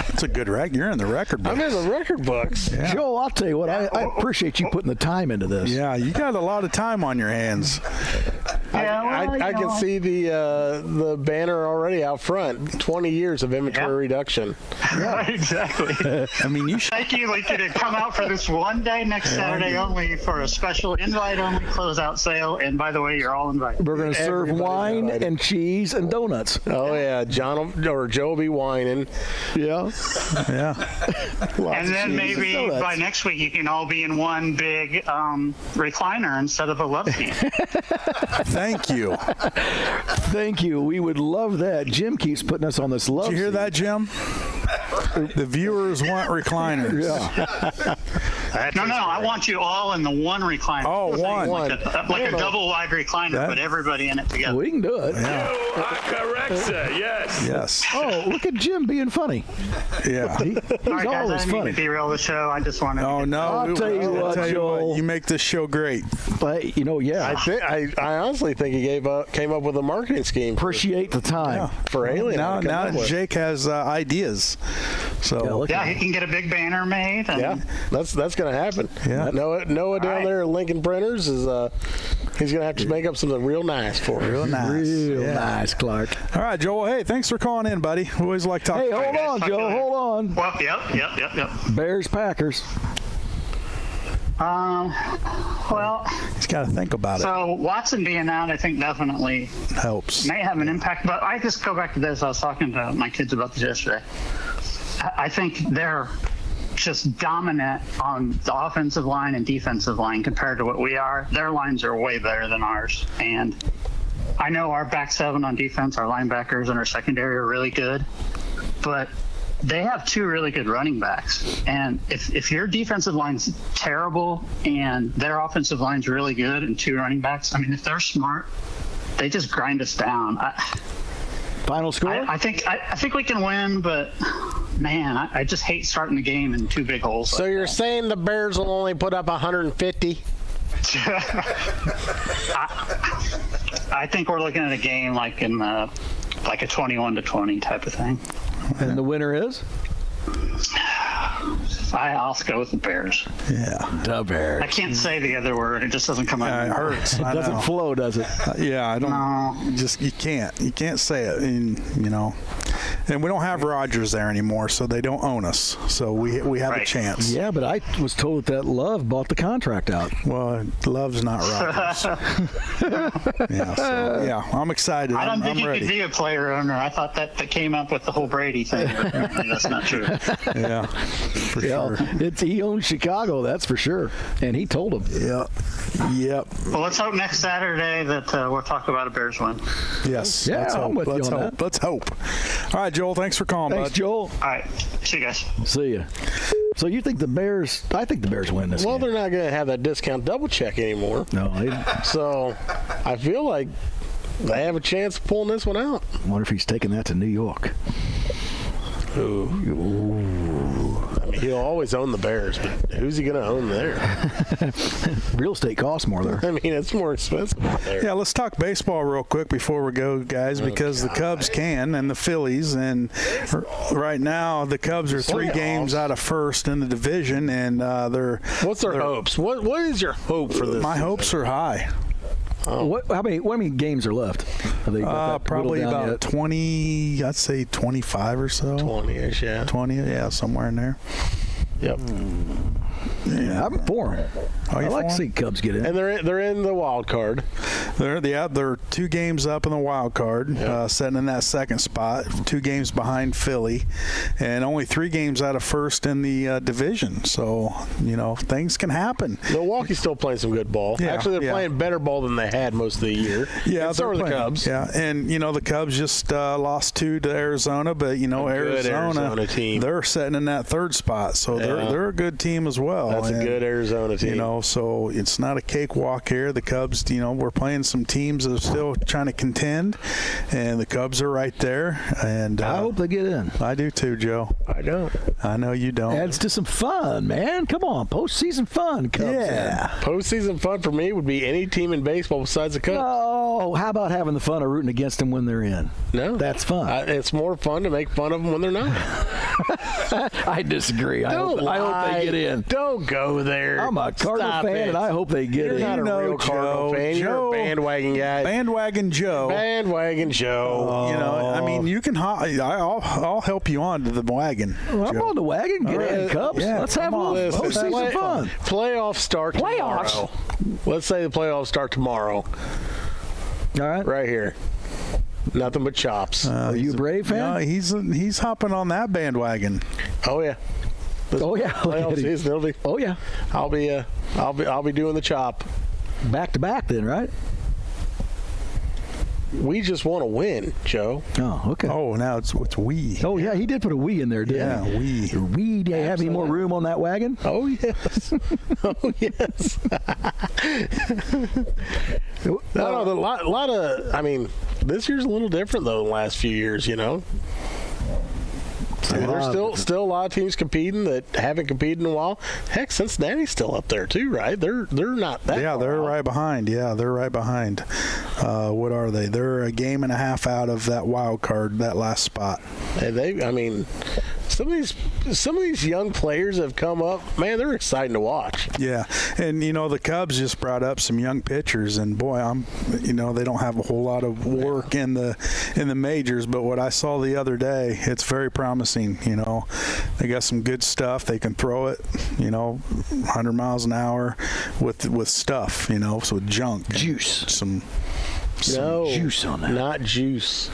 It's a good record. You're in the record books. I'm in the record books. Yeah. Joel, I'll tell you what, I appreciate you putting the time into this. Yeah, you got a lot of time on your hands. I can see the banner already out front. 20 years of inventory reduction. Yeah, exactly. I mean, you should. Thank you. We could come out for this one day next Saturday only for a special invite-only closeout sale. And by the way, you're all invited. We're going to serve wine and cheese and donuts. Oh yeah, Joe will be whining. Yeah. Yeah. And then maybe by next week you can all be in one big recliner instead of a love seat. Thank you. Thank you. We would love that. Jim keeps putting us on this love. Did you hear that, Jim? The viewers want recliners. Yeah. No, I want you all in the one recliner. Oh, one. Like a double wide recliner, but everybody in it together. We can do it. Yeah. You are correct, sir. Yes. Yes. Oh, look at Jim being funny. Yeah. He's All right, guys, always I didn't mean funny. to derail the show. I just wanted Oh, to no. I'll tell you what, Joel. You make this show great. But, yeah. I honestly think he came up with a marketing scheme. Appreciate the time. For Alien. Now Jake has ideas. So Yeah, he can get a big banner made. And yeah, that's going to happen. Yeah. Noah down there at Lincoln Printers is he's going to have to make up something real nice for us. real nice. Real nice, Clark. All right, Joel. Hey, thanks for calling in, buddy. We always like talking. Hey, hold on, Joe. Hold on. Well, yep. Bears, Packers. Well, He's got to think about it. so Watson being out, I think definitely Helps. may have an impact. But I just go back to this. I was talking to my kids about this yesterday. I think they're just dominant on the offensive line and defensive line compared to what we are. Their lines are way better than ours. And I know our back seven on defense, our linebackers, and our secondary are really good. But they have two really good running backs. And if your defensive line's terrible and their offensive line's really good and two running backs, I mean, if they're smart, they just grind us down. Final score? I think we can win, but man, I just hate starting the game in two big holes. So you're saying the Bears will only put up 150? I think we're looking at a game like in like a 21-20 type of thing. And the winner is? I'll go with the Bears. Yeah. The Bears. I can't say the other word. It just doesn't come out. It hurts. It doesn't flow, does it? Yeah, I don't. No. You can't say it. And and we don't have Rodgers there anymore, so they don't own us. So we have a chance. Yeah, but I was told that Love bought the contract out. Well, Love's not Rodgers. I'm excited. I don't think I'm you ready. could be a player owner. I thought that came up with the whole Brady thing. Apparently that's not true. Yeah, for sure. He owns Chicago, that's for sure. And he told him. Yep. Well, let's hope next Saturday that we'll talk about a Bears win. Yes. Yeah, I'm with you on that. Let's hope. All right, Joel. Thanks for calling, Thanks, bud. Joel. All right. See you guys. See ya. So you think the Bears? I think the Bears win this Well, game. they're not going to have that discount double check anymore. No, So I feel like they have a chance of pulling this one out. I wonder if he's taking that to New York. Ooh. I mean, he'll always own the Bears, but who's he going to own there? Real estate costs more there. I mean, it's more expensive there. Yeah, let's talk baseball real quick before we go, guys, because the Cubs can and the Phillies. And right now, the Cubs are 3 games out of first in the division, and they're. What's their hopes? What is your hope for this? My hopes are high. How many games are left? Have they got that Probably whittled down about yet? 20. I'd say 25 or so. 20-ish, yeah. 20, yeah, somewhere in there. Yep. Yeah, I'm for them. I like to see Cubs get in. And they're in the wild card. They're 2 games up in the wild card, sitting in that second spot, 2 games behind Philly, and only 3 games out of first in the division. So, things can happen. Milwaukee's still playing some good ball. Yeah, Actually, they're playing better ball than they had most of the year. Yeah, and so are the Cubs. Yeah, and the Cubs just lost 2 to Arizona, but Arizona team. They're sitting in that 3rd spot, so they're a good team as well. That's a good Arizona team. So it's not a cakewalk here. The Cubs, we're playing some teams that are still trying to contend, and the Cubs are right there. And I hope they get in. I do too, Joe. I don't. I know you don't. Adds to some fun, man. Come on, postseason fun. Cubs Postseason fun for me would be any team in baseball besides the Cubs. Oh, how about having the fun of rooting against them when they're in? No, that's fun. It's more fun to make fun of them when they're not. I disagree. I hope they get in. Don't go there. I'm a Cardinal fan, and I hope they get in. You're not a real Cardinal fan. You're a bandwagon guy. Bandwagon Joe. Bandwagon Joe. You can. I'll help you on to the wagon. Well, I'm on the wagon. Get in, Cubs. Yeah, Let's have a little postseason fun. Playoffs start tomorrow. Let's say the playoffs start tomorrow. All right. Right here. Nothing but chops. Are you a Brave fan? He's hopping on that bandwagon. Oh yeah. Playoff season. It'll be. Oh yeah. I'll be doing the chop. Back to back, then, right? We just want to win, Joe. Oh, okay. Oh, now it's we. Oh, yeah, he did put a we in there, didn't he? Yeah, we. We. Do you have any more room on that wagon? Oh, yes. Oh, yes. No, a lot of, this year's a little different, though, than the last few years, There's still a lot of teams competing that haven't competed in a while. Heck, Cincinnati's still up there too, right? They're not that. Yeah, they're out. right behind. Yeah, they're right behind. What are they? They're a game and a half out of that wild card, that last spot. And some of these young players have come up. Man, they're exciting to watch. Yeah, and the Cubs just brought up some young pitchers, and boy, they don't have a whole lot of work in the majors, but what I saw the other day, it's very promising. They got some good stuff. They can throw it, 100 miles an hour with stuff, so junk, juice, some juice on that. Not juice.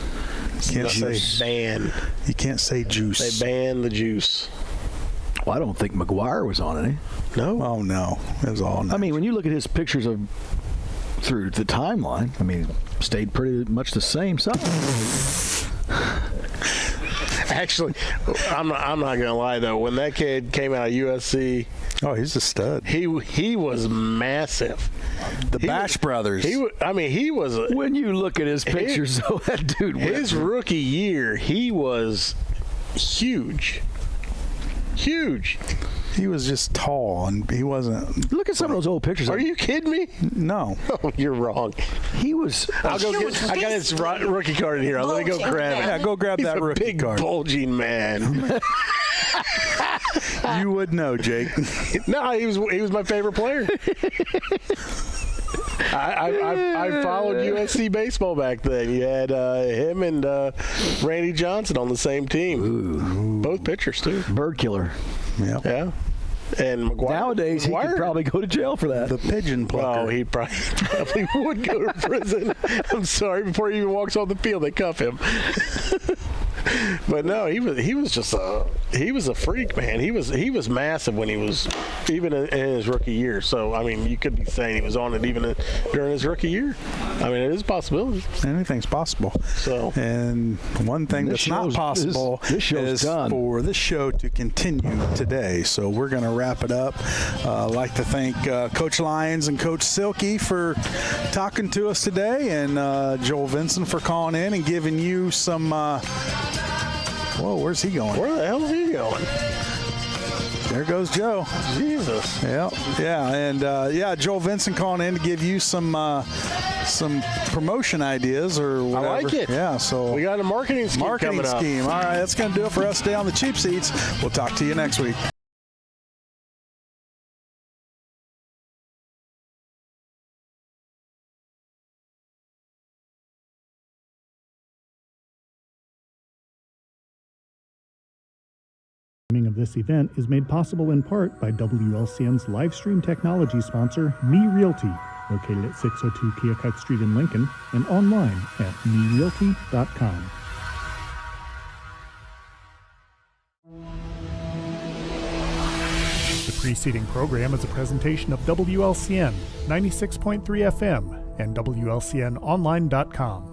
You can't say juice. They ban the juice. Well, I don't think McGuire was on it. No. Oh no, it was all. Natural. When you look at his pictures through the timeline, stayed pretty much the same size. Actually, I'm not gonna lie though. When that kid came out of USC, oh, he's a stud. He was massive. The Bash Brothers. He was. When you look at his pictures, though, that dude. His rookie year, he was huge. Huge. He was just tall, and he wasn't. Look at some of those old pictures. Are you kidding me? No. Oh, you're wrong. He was. I got his rookie card in here. Let me go grab it. Yeah, go grab that rookie big, card. Bulging man. You would know, Jake. No, he was my favorite player. I followed USC baseball back then. You had him and Randy Johnson on the same team. Ooh. Both pitchers too. Bird killer. Yep. Yeah. And McGuire. Nowadays, he could probably go to jail for that. The pigeon plucker. Oh, he probably would go to prison. I'm sorry. Before he even walks on the field, they cuff him. But no, he was just a freak, man. He was massive when he was even in his rookie year. So you could be saying he was on it even during his rookie year. It is a possibility. Anything's possible. So, and one thing that's not possible is for this show to continue today. So we're going to wrap it up. I'd like to thank Coach Lyons and Coach Silky for talking to us today, and Joel Vinson for calling in and giving you some. Whoa, where's he going? Where the hell is he going? There goes Joe. Jesus. Yeah, and Joel Vinson calling in to give you some promotion ideas or whatever. I like it. Yeah, so we got a marketing scheme coming up. All right, that's going to do it for us today on the Cheap Seats. We'll talk to you next week. Of this event is made possible in part by WLCN's live stream technology sponsor, Me Realty, located at 602 Keokuk Street in Lincoln and online at merealty.com. The preceding program is a presentation of WLCN 96.3 FM and WLCNonline.com.